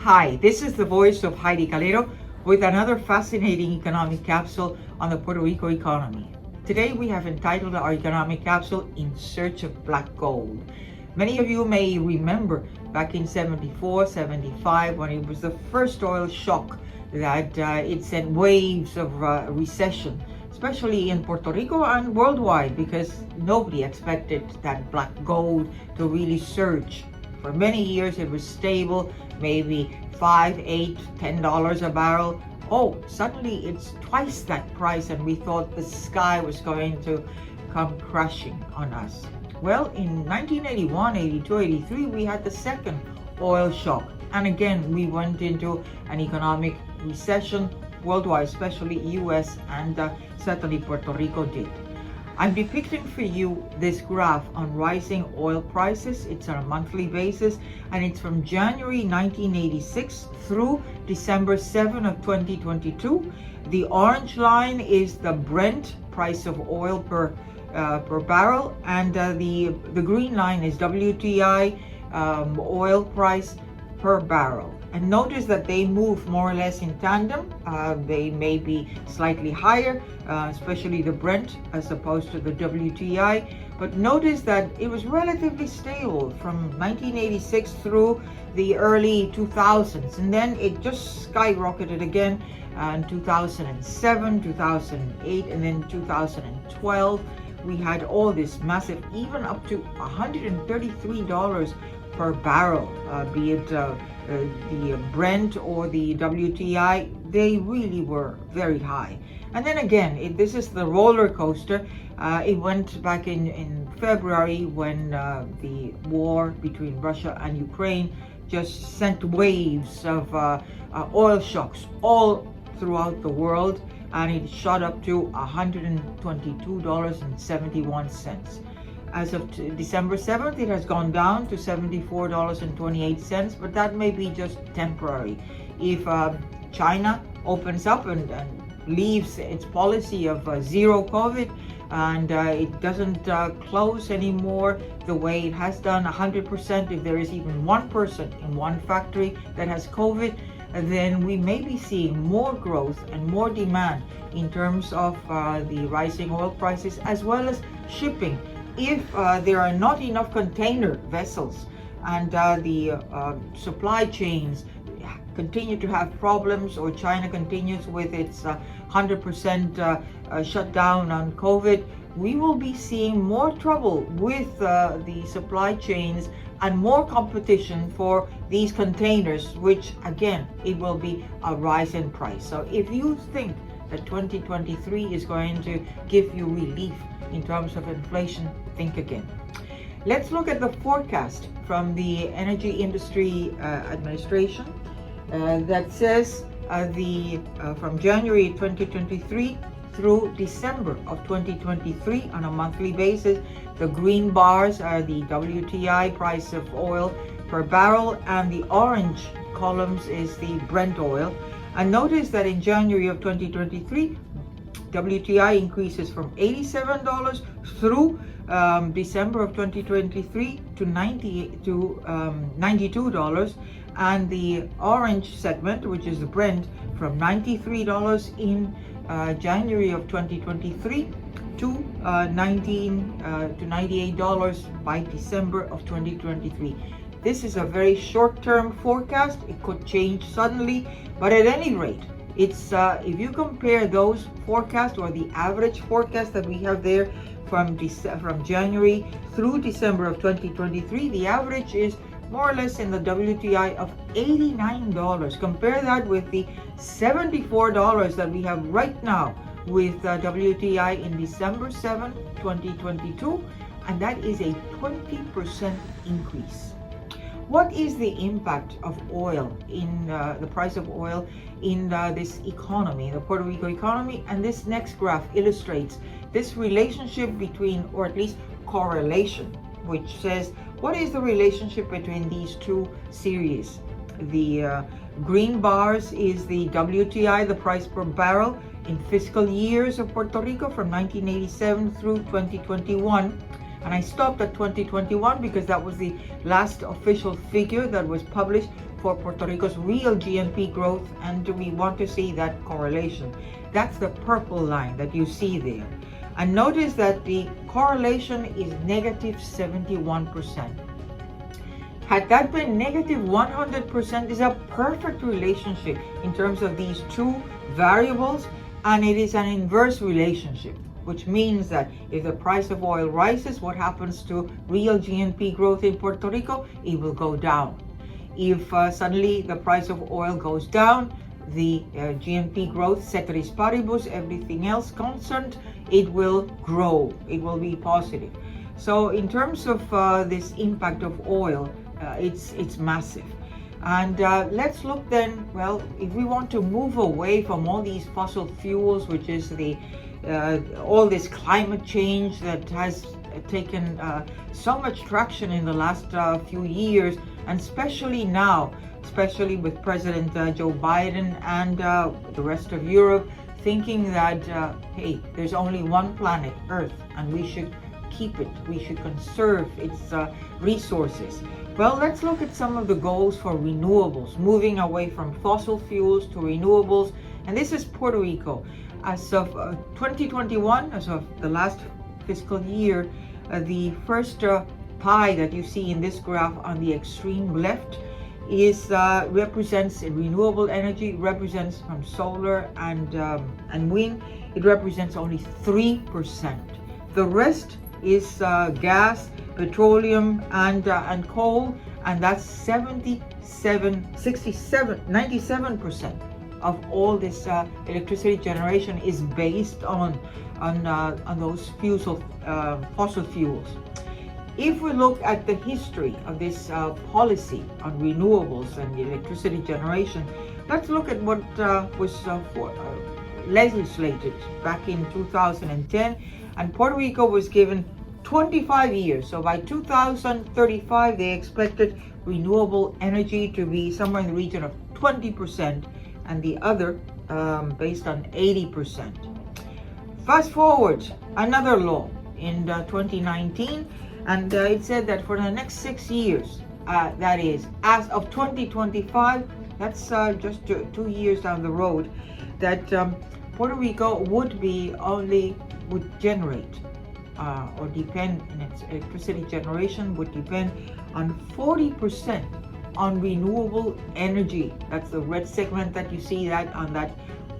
Hi, this is the voice of Heidie Calero with another fascinating economic capsule on the Puerto Rico economy. Today we have entitled our economic capsule In Search of Black Gold. Many of you may remember back in 74, 75 when it was the first oil shock that it sent waves of recession, especially in Puerto Rico and worldwide, because nobody expected that black gold to really surge. For many years it was stable, maybe $5, $8, $10 a barrel. Oh, suddenly it's twice that price, and we thought the sky was going to come crashing on us. Well, in 1981, 82, 83, we had the second oil shock. And again, we went into an economic recession worldwide, especially US, and certainly Puerto Rico did. I'm depicting for you this graph on rising oil prices. It's on a monthly basis, and it's from January 1986 through December 7 of 2022. The orange line is the Brent price of oil per barrel, and the green line is WTI oil price per barrel. And notice that they move more or less in tandem. They may be slightly higher, especially the Brent as opposed to the WTI. But notice that it was relatively stable from 1986 through the early 2000s. And then it just skyrocketed again in 2007, 2008, and then 2012. We had all this massive, even up to $133 per barrel, be it the Brent or the WTI. They really were very high. And then again, this is the roller coaster. It went back in February when the war between Russia and Ukraine just sent waves of oil shocks all throughout the world, and it shot up to $122.71. As of December 7th, it has gone down to $74.28, but that may be just temporary. If China opens up and leaves its policy of zero COVID, and it doesn't close anymore the way it has done 100%, if there is even one person in one factory that has COVID, then we may be seeing more growth and more demand in terms of the rising oil prices, as well as shipping. If there are not enough container vessels and the supply chains continue to have problems, or China continues with its 100% shutdown on COVID, we will be seeing more trouble with the supply chains and more competition for these containers, which again, it will be a rise in price. So if you think that 2023 is going to give you relief in terms of inflation, think again. Let's look at the forecast from the Energy Industry Administration that says from January 2023 through December of 2023 on a monthly basis, the green bars are the WTI price of oil per barrel, and the orange columns is the Brent oil. And notice that in January of 2023, WTI increases from $87 through December of 2023 to $92, and the orange segment, which is the Brent, from $93 in January of 2023 to $98 by December of 2023. This is a very short-term forecast. It could change suddenly, but at any rate, it's if you compare those forecasts, or the average forecast that we have there from January through December of 2023, the average is more or less in the WTI of $89. Compare that with the $74 that we have right now with WTI in December 7, 2022, and that is a 20% increase. What is the impact of oil in the price of oil in this economy, the Puerto Rico economy? And this next graph illustrates this relationship between, or at least correlation, which says what is the relationship between these two series. The green bars is the WTI, the price per barrel in fiscal years of Puerto Rico from 1987 through 2021. And I stopped at 2021 because that was the last official figure that was published for Puerto Rico's real GNP growth, and we want to see that correlation. That's the purple line that you see there. And notice that the correlation is negative 71%. Had that been negative 100%, is a perfect relationship in terms of these two variables, and it is an inverse relationship, which means that if the price of oil rises, what happens to real GNP growth in Puerto Rico? It will go down. If suddenly the price of oil goes down, the GNP growth, ceteris paribus, everything else constant, it will grow. It will be positive. So in terms of this impact of oil, it's massive. And let's look then, well, if we want to move away from all these fossil fuels, which is the all this climate change that has taken so much traction in the last few years, and especially now, especially with President Joe Biden and the rest of Europe thinking that, hey, there's only one planet, Earth, and we should keep it, we should conserve its resources. Well, let's look at some of the goals for renewables, moving away from fossil fuels to renewables. And this is Puerto Rico. As of 2021, as of the last fiscal year, the first pie that you see in this graph on the extreme left is represents renewable energy, represents from solar and wind. It represents only 3%. The rest is gas, petroleum, and coal, and that's 97% of all this electricity generation is based on those fossil fuels. If we look at the history of this policy on renewables and electricity generation, let's look at what was legislated back in 2010, and Puerto Rico was given 25 years. So by 2035, they expected renewable energy to be somewhere in the region of 20%, and the other based on 80%. Fast forward, another law in 2019, and it said that for the next 6 years, that is, as of 2025, that's just 2 years down the road, that Puerto Rico would generate or depend in its electricity generation would depend on 40% on renewable energy. That's the red segment that you see that on that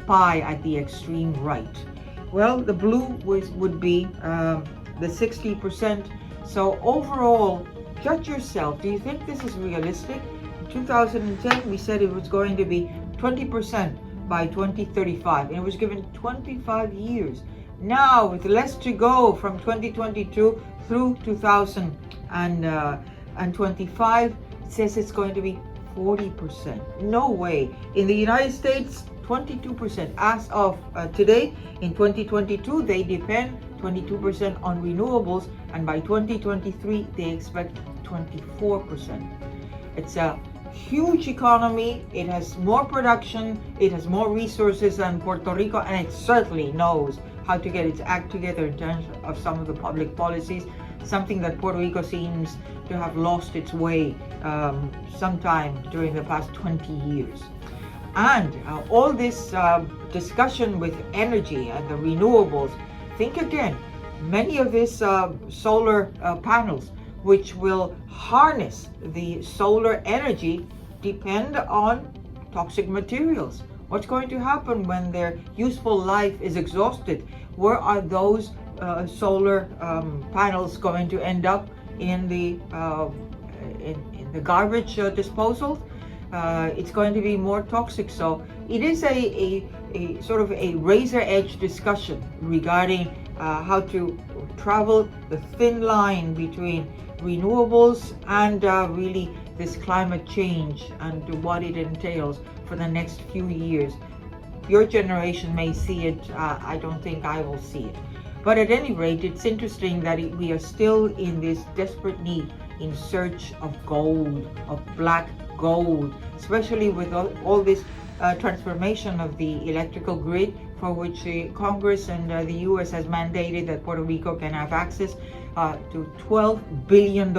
pie at the extreme right. Well, the blue would be the 60%. So overall, judge yourself. Do you think this is realistic? In 2010, we said it was going to be 20% by 2035, and it was given 25 years. Now, with less to go from 2022 through 2025, it says it's going to be 40%. No way. In the United States, 22%. As of today, in 2022, they depend 22% on renewables, and by 2023, they expect 24%. It's a huge economy. It has more production, it has more resources than Puerto Rico, and it certainly knows how to get its act together in terms of some of the public policies, something that Puerto Rico seems to have lost its way sometime during the past 20 years. And all this discussion with energy and the renewables, think again, many of these solar panels, which will harness the solar energy, depend on toxic materials. What's going to happen when their useful life is exhausted? Where are those solar panels going to end up? In the garbage disposal? It's going to be more toxic. So it is a sort of a razor edge discussion regarding how to travel the thin line between renewables and really this climate change and what it entails for the next few years. Your generation may see it, I don't think I will see it. But at any rate, it's interesting that we are still in this desperate need in search of gold, of black gold, especially with all this transformation of the electrical grid, for which Congress and the US has mandated that Puerto Rico can have access to $12 billion.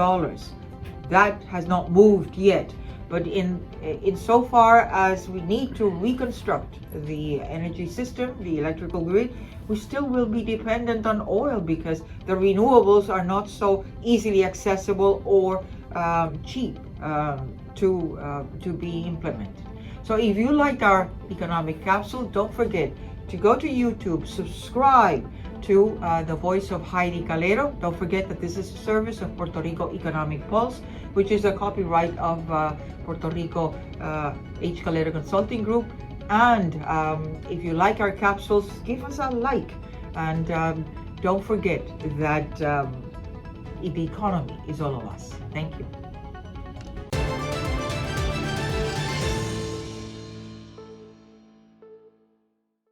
That has not moved yet. But in so far as we need to reconstruct the energy system, the electrical grid, we still will be dependent on oil because the renewables are not so easily accessible or cheap to be implemented. So if you like our economic capsule, don't forget to go to YouTube, subscribe to the voice of Heidie Calero. Don't forget that this is a service of Puerto Rico Economic Pulse, which is a copyright of Puerto Rico H. Calero Consulting Group. And if you like our capsules, give us a like. And don't forget that the economy is all of us. Thank you.